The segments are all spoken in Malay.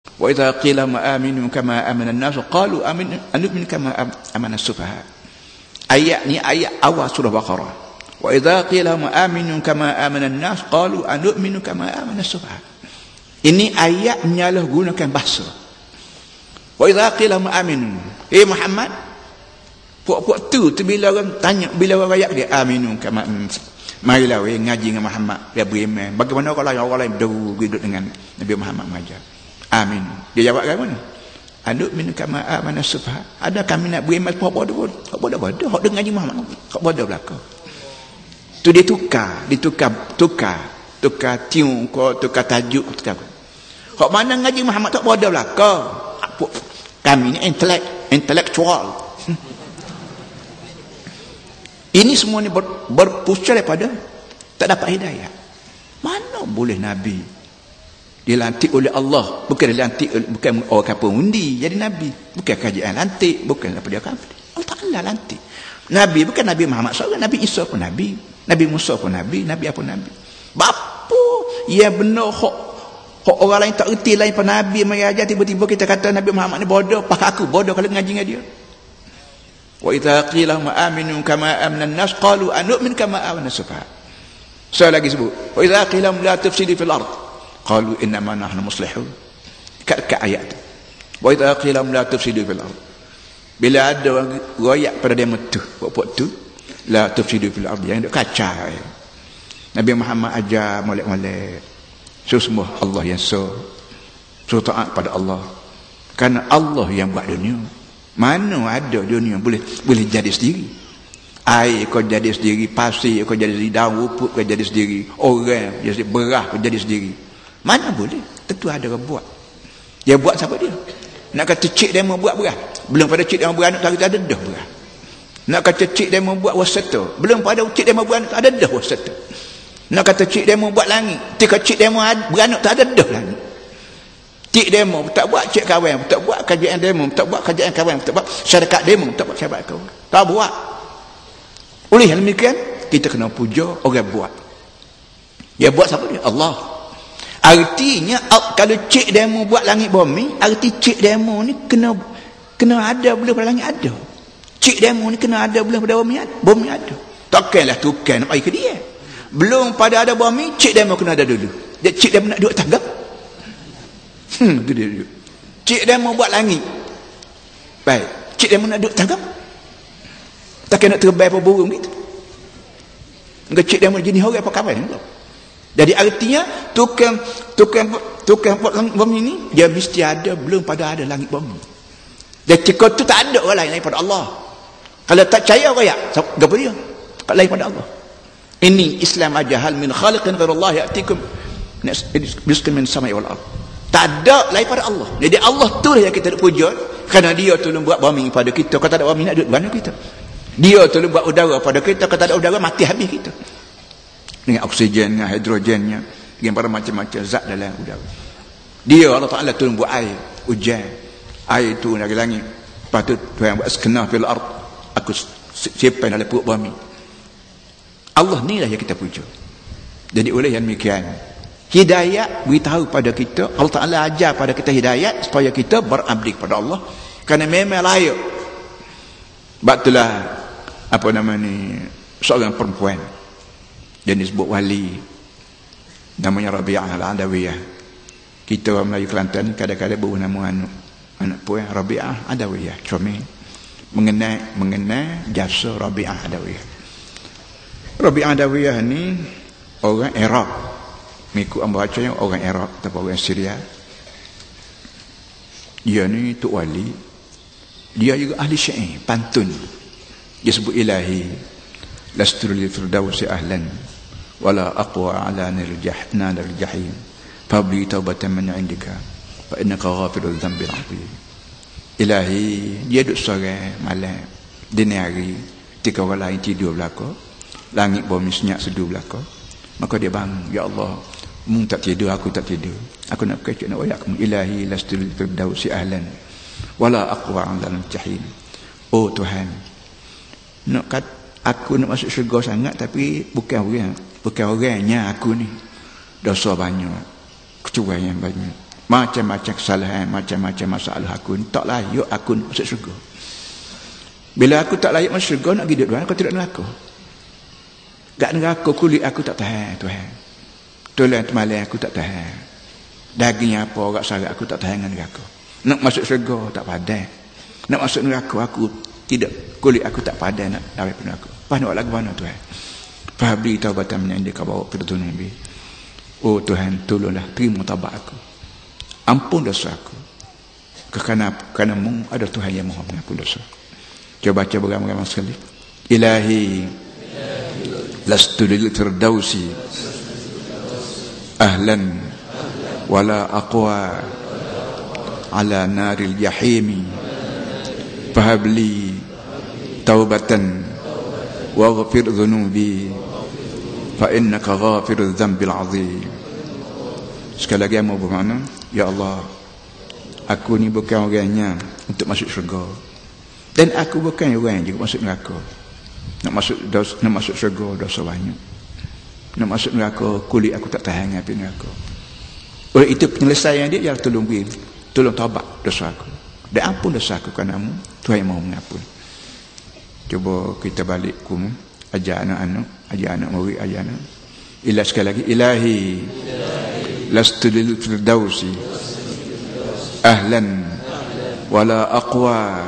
Wa idza qila ma aminu kama amana an-nas qalu anu'minu kama amana as-sufaha. Ayat ni ayat awal surah Baqarah. Wa idza qila ma aminu kama amana an-nas qalu anu'minu kama amana as-sufaha. Ini ayat menyalahgunakan bahasa. Wa idza qila ma aminu, Muhammad, puak-puak tu bila orang tanya, bila orang ayat dia aminu kama, marilah ngaji dengan Muhammad, dia beriman. Bagaimana kalau orang lain duduk dengan Nabi Muhammad mengajar? Amin. Dia jawab kan mana? Anu'minu kama amana as-sufaha. Ada kami nak beriman puak bodoh. Hak dengar ngaji Muhammad. Hak bodoh belaka. Tu dia tukar tiung ko, tukar tajuk, tukar. Hak mana ngaji Muhammad tak bodoh belaka. Kami ni intelektual. Ini semua ni berpusat daripada tak dapat hidayah. Mana boleh Nabi dilantik oleh Allah, bukan dilantik, bukan orang kapal undi jadi Nabi, bukan kajian lantik, bukan apa dia kapal. Allah Ta'ala lantik Nabi, bukan Nabi Muhammad SAW, Nabi Isa pun Nabi, Nabi Musa pun Nabi, Nabi apa Nabi. Bapa ya benar hak orang lain tak erti lain pada Nabi mengajar, tiba-tiba kita kata Nabi Muhammad ni bodoh. Pak aku bodoh kalau ngaji dengan dia. Wa idza qila ma aminu kama amana an-nas qalu anu'min kama amana as-sufaha. Saya lagi sebut wa idza qila la tufsidu fil ard qalu innama nahnu muslihun. Kat ayat tu. Wa idza qila la tufsidu fil ard. Bila ada orang royak pada demo tu, buat tu la tufsidu fil ard, yang duk kacau. Nabi Muhammad ajar molek-molek sesungguh Allah yang suruh taat pada Allah. Kerana Allah yang buat dunia. Mana ada dunia boleh jadi sendiri. Air kau jadi sendiri, pasir kau jadi sendiri, daun rumput kau jadi sendiri, orang jadi berah kau jadi sendiri. Mana boleh? Tentu ada orang buat. Dia buat siapa dia? Nak kata cik demo buat berah, belum pada cik demo beranak tak ada dah berah. Nak kata cik demo buat wasata, belum pada cik demo beranak tak ada dah wasata. Nak kata cik demo buat langit, ketika cik demo beranak tak ada dah langit. Cik demo tak buat cik kawan, tak buat kajian demo, tak buat kajian kawan, tak buat syarikat demo, tak buat syarikat kawan, tak buat. Oleh yang demikian kita kena puja orang buat. Dia buat siapa dia? Allah. Artinya kalau cik demo buat langit bumi, arti cik demo ni kena ada boleh pada langit ada. Cik demo ni kena ada boleh pada bumi ada. Takkanlah tukar nak bagi ke dia. Belum pada ada bumi, cik demo kena ada dulu. Dia cik demo nak duduk tanggap. Tu dia duduk. Cik demo buat langit. Baik, cik demo nak duduk tanggap. Takkan nak terbaik apa burung gitu. Enggak cik demo jenis orang apa kawan pula. Jadi artinya tukang buat langit bumi ni dia mesti ada belum pada ada langit bumi. Dan jika tu tak ada orang lain daripada Allah. Kalau tak percaya orang apa dia? Tak lain pada Allah. Ini Islam aja, hal min khaliqin ghairallah ya'tikum rizqan min samai wal ard. Tak ada lain pada Allah. Jadi Allah tu lah yang kita nak puja, kerana dia tolong buat bumi pada kita. Kalau tak ada bumi nak duduk mana kita? Dia tolong buat udara pada kita. Kalau tak ada udara mati habis kita. Dengan oksigen, dengan hidrogennya, dengan para macam-macam zat dalam udara. Dia Allah Ta'ala tolong buat air, hujan. Air tu dari langit. Lepas tu Tuhan buat sekenah fil ard. Aku simpan dalam perut bumi. Allah ni lah yang kita puja. Jadi oleh yang demikian, hidayat beritahu pada kita, Allah Ta'ala ajar pada kita hidayat supaya kita berabdi kepada Allah. Kerana memang layak. Sebab itulah apa nama ni, seorang perempuan dia disebut wali, namanya Rabi'ah Al-Adawiyah. Kita orang Melayu Kelantan kadang-kadang baru nama anak puan Rabi'ah Adawiyah, comel mengenai jasa Rabi'ah Adawiyah. Rabi'ah Adawiyah ni orang Iraq, mengikut bacanya orang Iraq atau orang Syria. Dia ni Tok Wali, dia juga ahli syair, pantun. Dia sebut ilahi lastur lil firdausi ahlan wala aqwa ala nil jahim fabli taubatan min indika fa innaka ghafirul dhanbi al-azim. Ilahi, dia duduk sore malam dini hari ketika orang lain tidur belaka, langit bumi senyap seduh belaka, maka dia bangun, ya Allah, mu tak tidur, aku tak tidur, aku nak kecek nak wayak kamu. Ilahi lastul firdausi ahlan wala aqwa ala nil jahim. Oh Tuhan, aku nak masuk syurga sangat, tapi bukan orangnya aku ni. Dosa banyak, kecuaian banyak. macam-macam kesalahan, macam-macam masalah aku ni tak layak aku masuk syurga. Bila aku tak layak masuk syurga, nak pergi duduk aku tidak neraka. Gak neraka kulit aku tak tahan Tuhan. Tulang temalai aku tak tahan. Daging apa orang sarat aku tak tahan dengan neraka. Nak masuk syurga tak padan. Nak masuk neraka aku tidak, kulit aku tak padan nak lari ke neraka. Pas nak lagu mana Tuhan? Fahbli taubatan min indika bawa firdun nabi. Oh Tuhan, tolonglah terima taubat aku. Ampun dosa aku. Kerana mu ada Tuhan yang Maha Pengampun dosa. Coba baca beramai-ramai sekali. Ilahi lastu lil firdausi ahlan wala aqwa ala naril jahimi fahabli taubatan waghfir dhunubi fa innaka ghafirudz dzambil azim. Sekali lagi mau bermakna, ya Allah, aku ni bukan orangnya untuk masuk syurga, dan aku bukan orang yang juga masuk neraka. Nak masuk syurga dosa banyak. Nak masuk neraka kulit aku tak tahan api neraka. Oleh itu penyelesaian dia ialah tolong taubat dosa aku, dan ampun dosa aku kerana-Mu Tuhan yang Maha Mengampun. Cuba kita balik ku ajar anak-anak, ajar anak murid, ajar anak. Ilah sekali lagi, ilahi lastu lil firdausi ahlan wala aqwa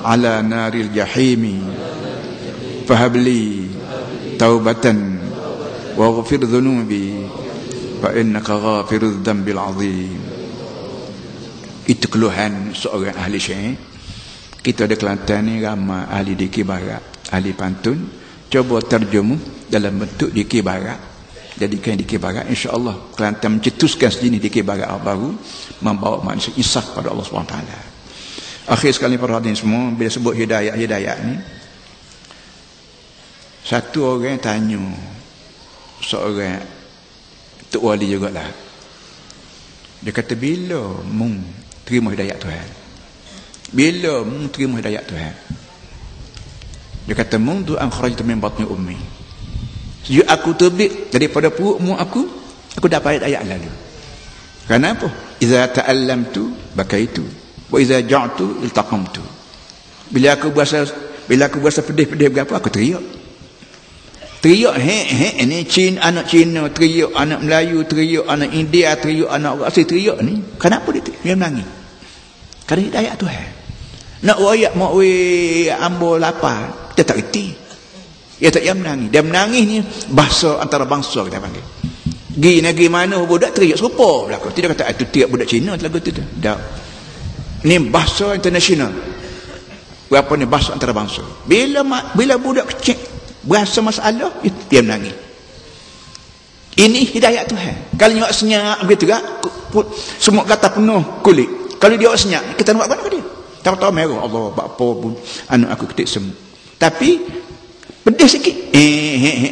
ala naril jahimi fahabli taubatan waghfir dhunubi fa innaka ghafirudz dzambil azim. Itu keluhan seorang ahli syair. Kita ada Kelantan ni ramai ahli dikir barat, ahli pantun. Coba terjemuh dalam bentuk dikir barat. Jadikan dikir barat, insya-Allah Kelantan mencetuskan sejenis dikir barat baru, membawa manusia insaf pada Allah SWT. Akhir sekali para hadirin semua, bila sebut hidayah ni, satu orang tanya seorang tok wali jugalah. Dia kata, bila mu terima hidayah Tuhan? Bila mu terima hidayah Tuhan? Dia kata, mundu an kharajtu min batni ummi. Sejak aku terbit daripada perut mu aku dapat ayat lalu. Kenapa? Iza ta'allamtu bakaitu wa iza ja'tu iltaqamtu. Bila aku berasa pedih-pedih berapa, aku teriak. Teriak ni anak Cina teriak, anak Melayu teriak, anak India teriak, anak orang asing teriak ni. Kenapa dia menangis? Kerana hidayah Tuhan. Nak royak mak we ambo lapar, dia tak reti. Dia tak yang menangis. Dia menangis ni bahasa antara bangsa kita panggil. Gi negeri mana budak teriak serupa belaka. Tidak kata itu tiap budak Cina lagu tu. Tak. Ni bahasa internasional. Berapa ni bahasa antara bangsa. Bila budak kecil berasa masalah, dia menangis. Ini hidayah Tuhan. Kalau dia senyap begitu juga, semua kata penuh kulit. Kalau dia senyap, kita nak buat apa dia? Tahu-tahu merah, Allah apa pun anak aku ketik semua. Tapi pedih sikit,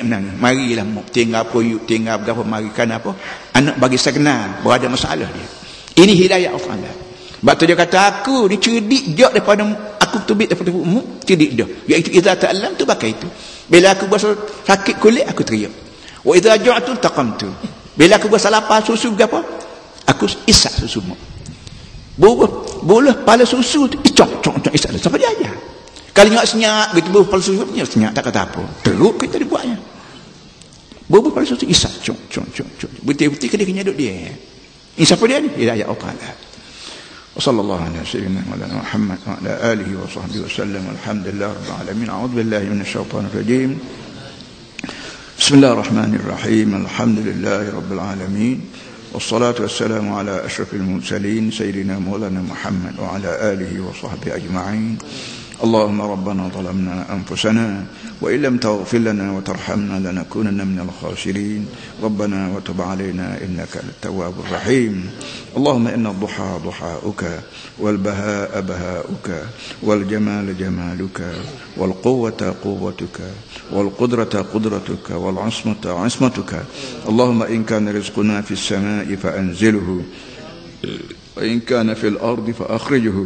menangis. Marilah tinggal apa yuk, tinggal berapa, mari kan apa? Anak bagi saya kenal berada masalah dia. Ini hidayah Allah. Sebab tu dia kata, aku ni cerdik dia daripada aku terbit daripada umum, cerdik dia. Iaitu idza ta'allam tu pakai itu. Bila aku berasa sakit kulit, aku teriak. Wa idza ja'tu taqamtu. Bila aku berasa lapar susu berapa, aku isap susu mak. Boleh pala susu tu cok isap. Siapa dia ajar? Kalau nak senyap gitu, boleh pala susu punya senyap tak kata apa. Teruk kita dibuatnya. Boleh pala susu isap cok. Betul-betul ke dia kenyaduk dia. Ini siapa dia ni? Hidayah Allah. وصلى الله على سيدنا محمد وعلى آله وصحبه وسلم والحمد لله رب العالمين. أعوذ بالله من الشيطان الرجيم. بسم الله الرحمن الرحيم. الحمد لله رب العالمين، والصلاة والسلام على أشرف المرسلين سيدنا مولانا محمد وعلى آله وصحبه أجمعين. اللهم ربنا ظلمنا أنفسنا وإن لم تغفر لنا وترحمنا لنكونن من الخاسرين. ربنا وتب علينا إنك التواب الرحيم. اللهم إن الضحى ضحاؤك والبهاء بهاؤك والجمال جمالك والقوة قوتك والقدرة قدرتك والعصمة عصمتك. اللهم إن كان رزقنا في السماء فأنزله، وإن كان في الأرض فأخرجه،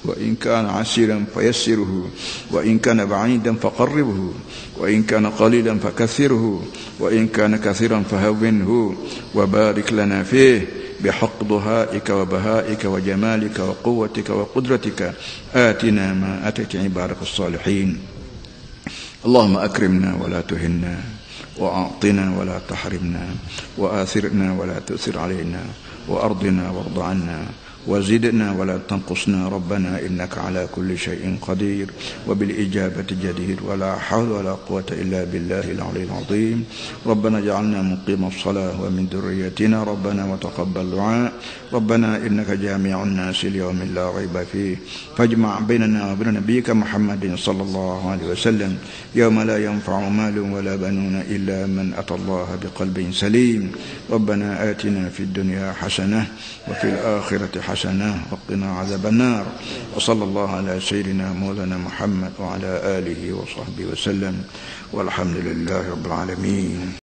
وإن كان عسيرا فيسره، وإن كان بعيدا فقربه، وإن كان قليلا فكثره، وإن كان كثيرا فهونه، وبارك لنا فيه بحق ضهائك وبهائك وجمالك وقوتك وقدرتك آتنا ما أتيت عبادك الصالحين. اللهم أكرمنا ولا تهنا، وأعطنا ولا تحرمنا، وآثرنا ولا تؤثر علينا، وأرضنا وارض عنا، وزدنا ولا تنقصنا. ربنا إنك على كل شيء قدير وبالإجابة جدير، ولا حول ولا قوة إلا بالله العلي العظيم. ربنا اجعلنا مقيم الصلاة ومن ذريتنا ربنا وتقبل دعاء. ربنا إنك جامع الناس ليوم لا ريب فيه، فاجمع بيننا وبين نبيك محمد صلى الله عليه وسلم يوم لا ينفع مال ولا بنون إلا من أتى الله بقلب سليم. ربنا آتنا في الدنيا حسنة وفي الآخرة حسنة وقنا عذاب النار. وصلى الله على سيدنا مولانا محمد وعلى آله وصحبه وسلم، والحمد لله رب العالمين.